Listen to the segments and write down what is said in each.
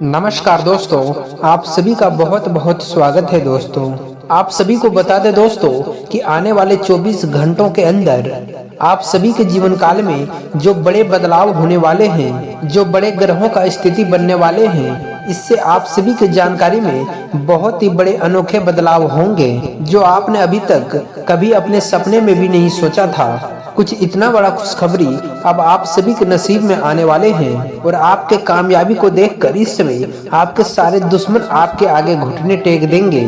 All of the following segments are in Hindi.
नमस्कार दोस्तों, आप सभी का बहुत बहुत स्वागत है दोस्तों। आप सभी को बता दें दोस्तों कि आने वाले 24 घंटों के अंदर आप सभी के जीवन काल में जो बड़े बदलाव होने वाले हैं, जो बड़े ग्रहों का स्थिति बनने वाले हैं, इससे आप सभी की जानकारी में बहुत ही बड़े अनोखे बदलाव होंगे जो आपने अभी तक कभी अपने सपने में भी नहीं सोचा था। कुछ इतना बड़ा खुशखबरी अब आप सभी के नसीब में आने वाले हैं और आपके कामयाबी को देखकर इस समय आपके सारे दुश्मन आपके आगे घुटने टेक देंगे।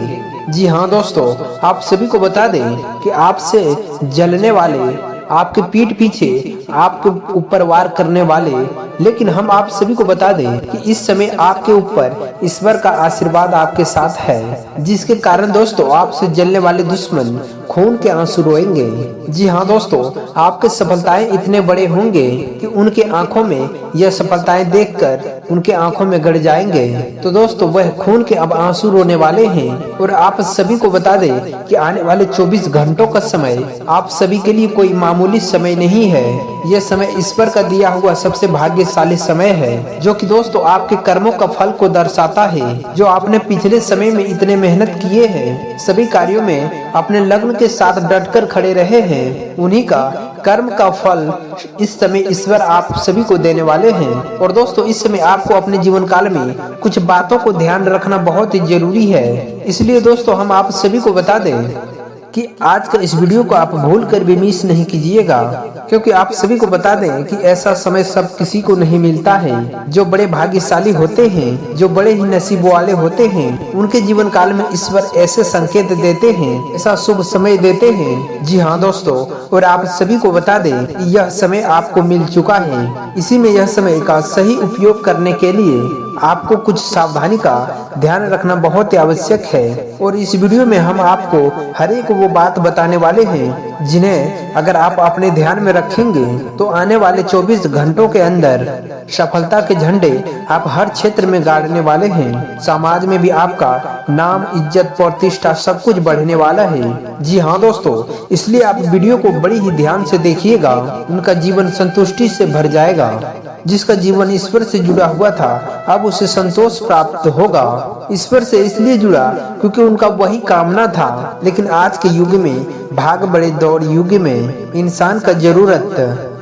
जी हाँ दोस्तों, आप सभी को बता दें कि आपसे जलने वाले, आपके पीठ पीछे आपके ऊपर वार करने वाले, लेकिन हम आप सभी को बता दें कि इस समय आपके ऊपर ईश्वर का आशीर्वाद आपके साथ है, जिसके कारण दोस्तों आपसे जलने वाले दुश्मन खून के आंसू रोएंगे। जी हाँ दोस्तों, आपके सफलताएं इतने बड़े होंगे कि उनके आंखों में यह सफलताएं देखकर उनके आंखों में गड़ जाएंगे। तो दोस्तों वह खून के अब आंसू रोने वाले हैं और आप सभी को बता दें कि आने वाले 24 घंटों का समय आप सभी के लिए कोई मामूली समय नहीं है। यह समय ईश्वर का दिया हुआ सबसे भाग्यशाली समय है, जो कि दोस्तों आपके कर्मों का फल को दर्शाता है। जो आपने पिछले समय में इतने मेहनत किए हैं, सभी कार्यों में अपने लग्न के साथ डटकर खड़े रहे हैं, उन्हीं का कर्म का फल इस समय ईश्वर आप सभी को देने वाले हैं। और दोस्तों इस समय आपको अपने जीवन काल में कुछ बातों को ध्यान रखना बहुत ही जरूरी है। इसलिए दोस्तों हम आप सभी को बता दें कि आज का इस वीडियो को आप भूल कर भी मिस नहीं कीजिएगा, क्योंकि आप सभी को बता दें कि ऐसा समय सब किसी को नहीं मिलता है। जो बड़े भाग्यशाली होते हैं, जो बड़े ही नसीब वाले होते हैं, उनके जीवन काल में ईश्वर ऐसे संकेत देते हैं, ऐसा शुभ समय देते हैं। जी हाँ दोस्तों, और आप सभी को बता दें कि यह समय आपको मिल चुका है। इसी में यह समय का सही उपयोग करने के लिए आपको कुछ सावधानी का ध्यान रखना बहुत ही आवश्यक है। और इस वीडियो में हम आपको हर एक वो बात बताने वाले हैं जिन्हें अगर आप अपने ध्यान में रखेंगे तो आने वाले 24 घंटों के अंदर सफलता के झंडे आप हर क्षेत्र में गाड़ने वाले हैं। समाज में भी आपका नाम, इज्जत, प्रतिष्ठा सब कुछ बढ़ने वाला है। जी हाँ दोस्तों, इसलिए आप वीडियो को बड़ी ही ध्यान से देखिएगा, उनका जीवन संतुष्टि से भर जाएगा। जिसका जीवन ईश्वर से जुड़ा हुआ था अब उसे संतोष प्राप्त होगा। ईश्वर से इसलिए जुड़ा क्योंकि उनका वही कामना था, लेकिन आज के युग में, भाग बड़े दौड़ युग में, इंसान का जरूरत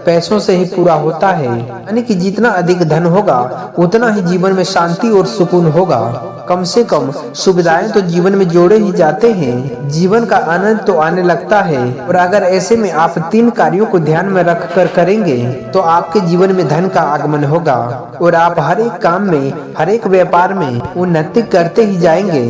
पैसों से ही पूरा होता है। यानी कि जितना अधिक धन होगा उतना ही जीवन में शांति और सुकून होगा। कम से कम सुविधाएं तो जीवन में जोड़े ही जाते हैं, जीवन का आनंद तो आने लगता है। और अगर ऐसे में आप 3 कार्यों को ध्यान में रख कर करेंगे तो आपके जीवन में धन का आगमन होगा और आप हर एक काम में, हर एक व्यापार में उन्नति करते ही जाएंगे,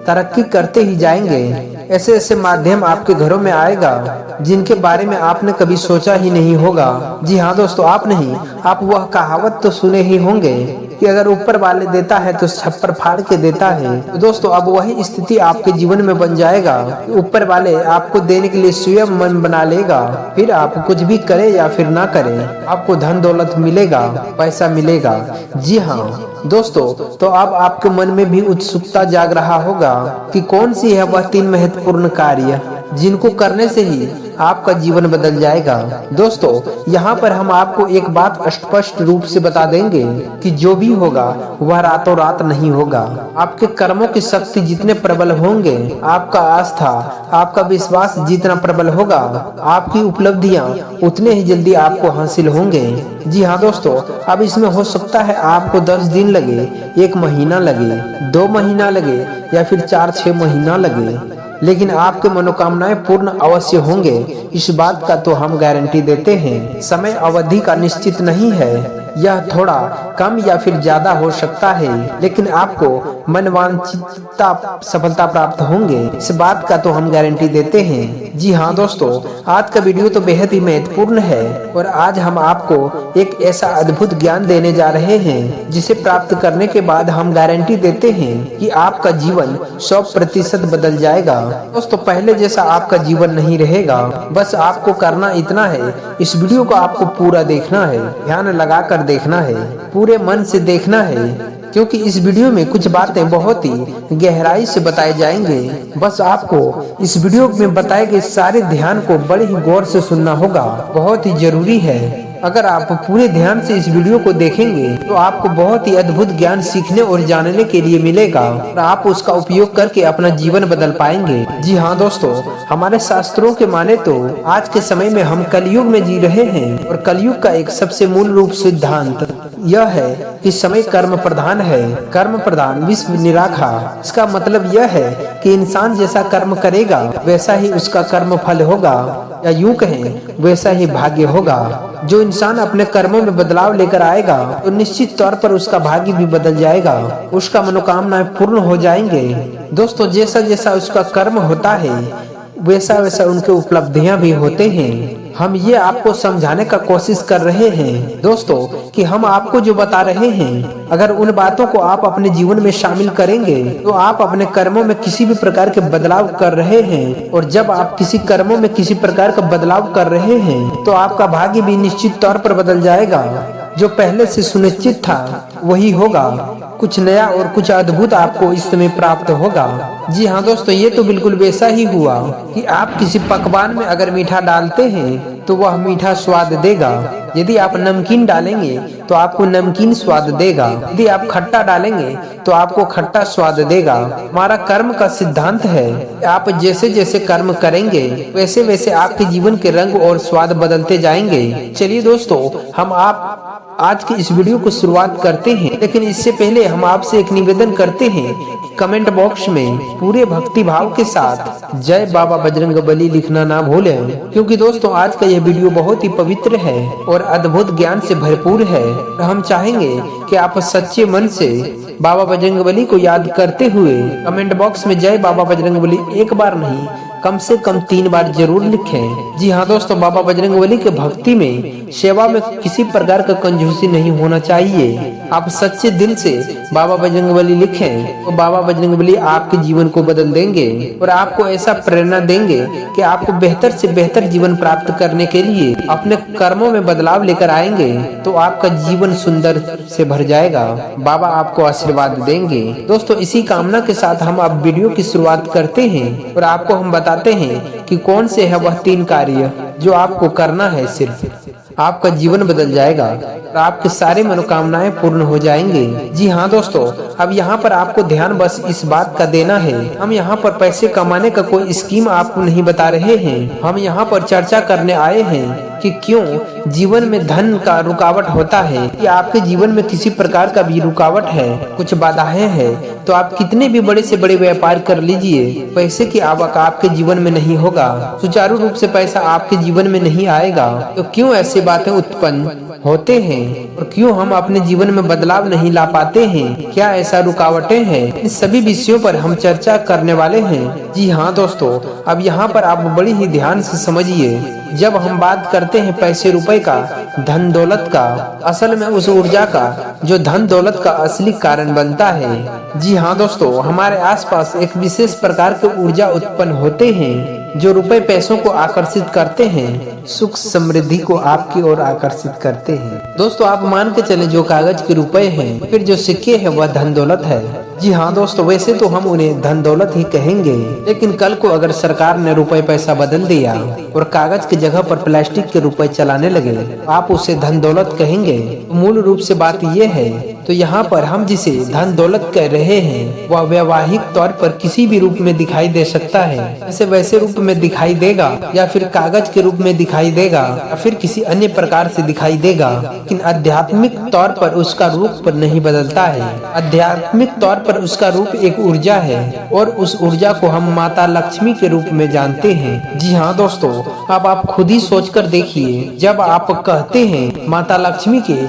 तरक्की करते ही जाएंगे। ऐसे ऐसे माध्यम आपके घरों में आएगा जिनके बारे में आपने कभी सोचा ही नहीं होगा। जी हाँ दोस्तों, आप नहीं, आप वह कहावत तो सुने ही होंगे कि अगर ऊपर वाले देता है तो छप्पर फाड़ के देता है। तो दोस्तों अब वही स्थिति आपके जीवन में बन जाएगा। ऊपर वाले आपको देने के लिए स्वयं मन बना लेगा, फिर आप कुछ भी करें या फिर ना करें, आपको धन दौलत मिलेगा, पैसा मिलेगा। जी हाँ दोस्तों, तो अब आपके मन में भी उत्सुकता जाग रहा होगा कि कौन सी है वह 3 महत्वपूर्ण कार्य जिनको करने से ही आपका जीवन बदल जाएगा। दोस्तों यहाँ पर हम आपको एक बात स्पष्ट रूप से बता देंगे कि जो भी होगा वह रातों रात नहीं होगा। आपके कर्मों की शक्ति जितने प्रबल होंगे, आपका आस्था, आपका विश्वास जितना प्रबल होगा, आपकी उपलब्धियां उतने ही जल्दी आपको हासिल होंगे। जी हाँ दोस्तों, अब इसमें हो सकता है आपको 10 दिन लगे, 1 महीना लगे, 2 महीना लगे या फिर 4-6 महीना लगे, लेकिन आपके मनोकामनाएं पूर्ण अवश्य होंगे। इस बात का तो हम गारंटी देते हैं। समय अवधि का निश्चित नहीं है, यह थोड़ा कम या फिर ज्यादा हो सकता है, लेकिन आपको मनवांछित सफलता प्राप्त होंगे, इस बात का तो हम गारंटी देते हैं। जी हाँ दोस्तों, आज का वीडियो तो बेहद ही महत्वपूर्ण है और आज हम आपको एक ऐसा अद्भुत ज्ञान देने जा रहे हैं जिसे प्राप्त करने के बाद हम गारंटी देते हैं कि आपका जीवन 100% बदल जाएगा। दोस्तों पहले जैसा आपका जीवन नहीं रहेगा। बस आपको करना इतना है, इस वीडियो को आपको पूरा देखना है, ध्यान लगाकर देखना है, पूरे मन से देखना है, क्योंकि इस वीडियो में कुछ बातें बहुत ही गहराई से बताए जाएंगे। बस आपको इस वीडियो में बताए गए सारे ध्यान को बड़े ही गौर से सुनना होगा, बहुत ही जरूरी है। अगर आप पूरे ध्यान से इस वीडियो को देखेंगे तो आपको बहुत ही अद्भुत ज्ञान सीखने और जानने के लिए मिलेगा और आप उसका उपयोग करके अपना जीवन बदल पाएंगे। जी हाँ दोस्तों, हमारे शास्त्रों के माने तो आज के समय में हम कलयुग में जी रहे हैं और कलयुग का एक सबसे मूल रूप सिद्धांत यह है कि समय कर्म प्रधान है। कर्म प्रधान विश्व निराखा। इसका मतलब यह है कि इंसान जैसा कर्म करेगा वैसा ही उसका कर्म फल होगा, या यूं कहें वैसा ही भाग्य होगा। जो इंसान अपने कर्मों में बदलाव लेकर आएगा तो निश्चित तौर पर उसका भाग्य भी बदल जाएगा, उसका मनोकामनाएं पूर्ण हो जाएंगे। दोस्तों, जैसा जैसा उसका कर्म होता है वैसा वैसा उनके उपलब्धियां भी होते हैं। हम ये आपको समझाने का कोशिश कर रहे हैं दोस्तों कि हम आपको जो बता रहे हैं, अगर उन बातों को आप अपने जीवन में शामिल करेंगे तो आप अपने कर्मों में किसी भी प्रकार के बदलाव कर रहे हैं, और जब आप किसी कर्मों में किसी प्रकार का बदलाव कर रहे हैं तो आपका भाग्य भी निश्चित तौर पर बदल जाएगा। जो पहले से सुनिश्चित था वही होगा। कुछ नया और कुछ अद्भुत आपको इस समय प्राप्त होगा। जी हाँ दोस्तों, ये तो बिल्कुल वैसा ही हुआ कि आप किसी पकवान में अगर मीठा डालते हैं तो वह मीठा स्वाद देगा। यदि आप नमकीन डालेंगे तो आपको नमकीन स्वाद देगा। यदि आप खट्टा डालेंगे तो आपको खट्टा स्वाद देगा। हमारा कर्म का सिद्धांत है, आप जैसे जैसे कर्म करेंगे वैसे वैसे आपके जीवन के रंग और स्वाद बदलते जाएंगे। चलिए दोस्तों, हम आप आज की इस वीडियो को शुरुआत करते हैं, लेकिन इससे पहले हम आपसे एक निवेदन करते हैं कि कमेंट बॉक्स में पूरे भक्ति भाव के साथ जय बाबा बजरंगबली लिखना ना भूलें, क्योंकि दोस्तों आज का यह वीडियो बहुत ही पवित्र है और अद्भुत ज्ञान से भरपूर है। हम चाहेंगे कि आप सच्चे मन से बाबा बजरंगबली को याद करते हुए कमेंट बॉक्स में जय बाबा बजरंगबली एक बार नहीं कम से कम 3 बार जरूर लिखें। जी हाँ दोस्तों, बाबा बजरंगबली के भक्ति में सेवा में किसी प्रकार का कंजूसी नहीं होना चाहिए। आप सच्चे दिल से बाबा बजरंगबली लिखें तो बाबा बजरंगबली आपके जीवन को बदल देंगे और आपको ऐसा प्रेरणा देंगे कि आपको बेहतर से बेहतर जीवन प्राप्त करने के लिए अपने कर्मों में बदलाव लेकर आएंगे तो आपका जीवन सुंदर से भर जाएगा। बाबा आपको आशीर्वाद देंगे। दोस्तों, इसी कामना के साथ हम अब वीडियो की शुरुआत करते हैं और आपको हम बताते हैं कि कौन से है वह 3 कार्य जो आपको करना है। सिर्फ आपका जीवन बदल जाएगा और आपके सारे मनोकामनाएं पूर्ण हो जाएंगे। जी हाँ दोस्तों, अब यहाँ पर आपको ध्यान बस इस बात का देना है, हम यहाँ पर पैसे कमाने का कोई स्कीम आपको नहीं बता रहे हैं। हम यहाँ पर चर्चा करने आए हैं कि क्यों जीवन में धन का रुकावट होता है, कि आपके जीवन में किसी प्रकार का भी रुकावट है, कुछ बाधाएं हैं, तो आप कितने भी बड़े से बड़े व्यापार कर लीजिए, पैसे की आवक आपके जीवन में नहीं होगा, सुचारू रूप से पैसा आपके जीवन में नहीं आएगा। तो क्यों ऐसी बातें उत्पन्न होते हैं और क्यों हम अपने जीवन में बदलाव नहीं ला पाते हैं, क्या ऐसा रुकावटें हैं, इन सभी विषयों पर हम चर्चा करने वाले हैं। जी हाँ दोस्तों, अब यहाँ पर आप बड़ी ही ध्यान से समझिए। जब हम बात करते हैं पैसे रुपए का, धन दौलत का, असल में उस ऊर्जा का जो धन दौलत का असली कारण बनता है। जी हाँ दोस्तों, हमारे आसपास एक विशेष प्रकार के ऊर्जा उत्पन्न होते हैं जो रुपए पैसों को आकर्षित करते हैं, सुख समृद्धि को आपकी ओर आकर्षित करते हैं। दोस्तों, आप मान के चले जो कागज के रुपए हैं, फिर जो सिक्के हैं वह धन दौलत है। जी हाँ दोस्तों, वैसे तो हम उन्हें धन दौलत ही कहेंगे, लेकिन कल को अगर सरकार ने रुपए पैसा बदल दिया और कागज की जगह पर प्लास्टिक के रुपए चलाने लगे, आप उसे धन दौलत कहेंगे। मूल रूप से बात ये है, तो यहाँ पर हम जिसे धन दौलत कह रहे हैं वह वैवाहिक तौर पर किसी भी रूप में दिखाई दे सकता है, जैसे वैसे रूप में दिखाई देगा या फिर कागज के रूप में दिखाई देगा या फिर किसी अन्य प्रकार से दिखाई देगा, लेकिन आध्यात्मिक तौर पर उसका रूप नहीं बदलता है। आध्यात्मिक तौर पर उसका रूप एक ऊर्जा है और उस ऊर्जा को हम माता लक्ष्मी के रूप में जानते हैं। जी हाँ दोस्तों, अब आप खुद ही सोचकर देखिए, जब आप कहते हैं माता लक्ष्मी के,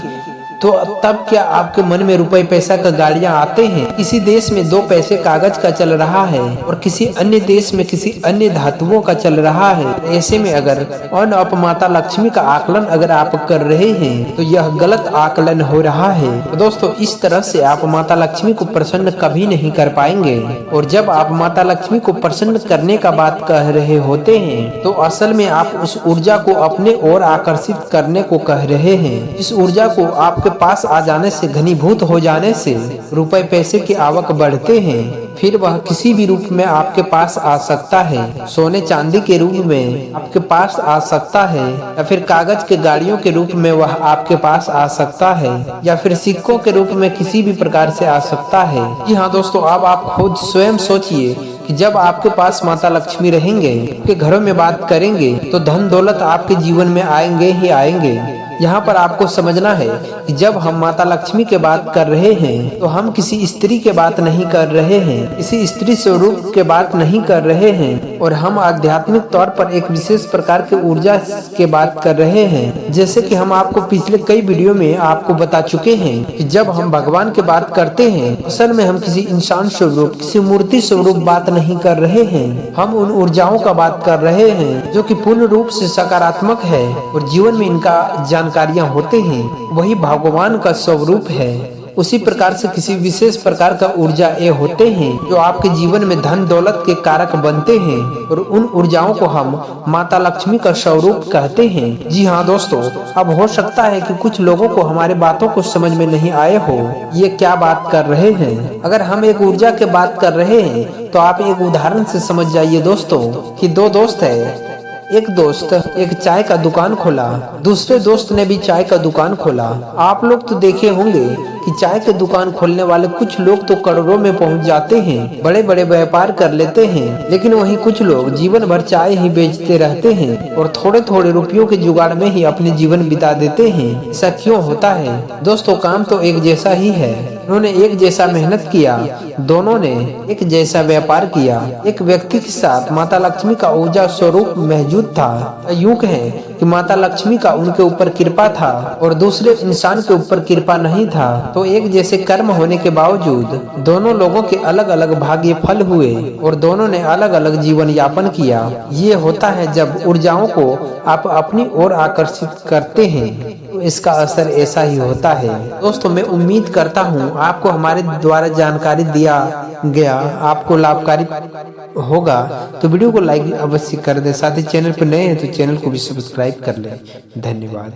तो तब क्या आपके मन में रुपए पैसा का गाड़ियां आते हैं? किसी देश में 2 पैसे कागज का चल रहा है और किसी अन्य देश में किसी अन्य धातुओं का चल रहा है। ऐसे में अगर और आप माता लक्ष्मी का आकलन अगर आप कर रहे हैं तो यह गलत आकलन हो रहा है। तो दोस्तों, इस तरह से आप माता लक्ष्मी को प्रसन्न कभी नहीं कर पाएंगे। और जब आप माता लक्ष्मी को प्रसन्न करने का बात कह रहे होते हैं तो असल में आप उस ऊर्जा को अपने ओर आकर्षित करने को कह रहे हैं। इस ऊर्जा को आपके आपके पास आ जाने से, घनीभूत हो जाने से रुपए पैसे की आवक बढ़ते हैं। फिर वह किसी भी रूप में आपके पास आ सकता है। सोने चांदी के रूप में आपके पास आ सकता है, या फिर कागज के गाड़ियों के रूप में वह आपके पास आ सकता है, या फिर सिक्कों के रूप में किसी भी प्रकार से आ सकता है। जी हाँ दोस्तों, अब आप खुद स्वयं सोचिए कि जब आपके पास माता लक्ष्मी रहेंगे, आपके घरों में बात करेंगे, तो धन दौलत आपके जीवन में आएंगे ही आएंगे। यहाँ पर आपको समझना है कि जब हम माता लक्ष्मी के बात कर रहे हैं तो हम किसी स्त्री के बात नहीं कर रहे हैं, किसी स्त्री स्वरूप के बात नहीं कर रहे हैं, और हम आध्यात्मिक तौर पर एक विशेष प्रकार के ऊर्जा के बात कर रहे हैं। जैसे कि हम आपको पिछले कई वीडियो में आपको बता चुके हैं कि जब हम भगवान की बात करते हैं, असल में हम किसी इंसान स्वरूप, किसी मूर्ति स्वरूप बात नहीं कर रहे हैं। हम उन ऊर्जाओं का बात कर रहे हैं जो कि पूर्ण रूप से सकारात्मक है और जीवन में इनका जानकारियां होते हैं, वही भगवान का स्वरूप है। उसी प्रकार से किसी विशेष प्रकार का ऊर्जा ये होते हैं जो आपके जीवन में धन दौलत के कारक बनते हैं, और उन ऊर्जाओं को हम माता लक्ष्मी का स्वरूप कहते हैं। जी हाँ दोस्तों, अब हो सकता है कि कुछ लोगों को हमारे बातों को समझ में नहीं आए हो, ये क्या बात कर रहे हैं। अगर हम एक ऊर्जा के बात कर रहे हैं तो आप एक उदाहरण से समझ जाइए दोस्तों कि दो दोस्त है। एक दोस्त एक चाय का दुकान खोला, दूसरे दोस्त ने भी चाय का दुकान खोला। आप लोग तो देखे होंगे कि चाय के दुकान खोलने वाले कुछ लोग तो करोड़ों में पहुंच जाते हैं, बड़े बड़े व्यापार कर लेते हैं, लेकिन वहीं कुछ लोग जीवन भर चाय ही बेचते रहते हैं और थोड़े थोड़े रुपयों के जुगाड़ में ही अपने जीवन बिता देते हैं। ऐसा क्यों होता है दोस्तों? काम तो एक जैसा ही है, उन्होंने एक जैसा मेहनत किया, दोनों ने एक जैसा व्यापार किया। एक व्यक्ति के साथ माता लक्ष्मी का ऊर्जा स्वरूप मौजूद था। यूं कहें कि माता लक्ष्मी का उनके ऊपर कृपा था और दूसरे इंसान के ऊपर कृपा नहीं था। तो एक जैसे कर्म होने के बावजूद दोनों लोगों के अलग अलग भाग्य फल हुए और दोनों ने अलग अलग जीवन यापन किया। ये होता है जब ऊर्जाओं को आप अपनी ओर आकर्षित करते हैं, तो इसका असर ऐसा ही होता है। दोस्तों, मैं उम्मीद करता हूँ आपको हमारे द्वारा जानकारी दिया गया आपको लाभकारी होगा। तो वीडियो को लाइक अवश्य कर दें, साथ ही चैनल पर नए हैं तो चैनल को भी सब्सक्राइब कर लें। धन्यवाद।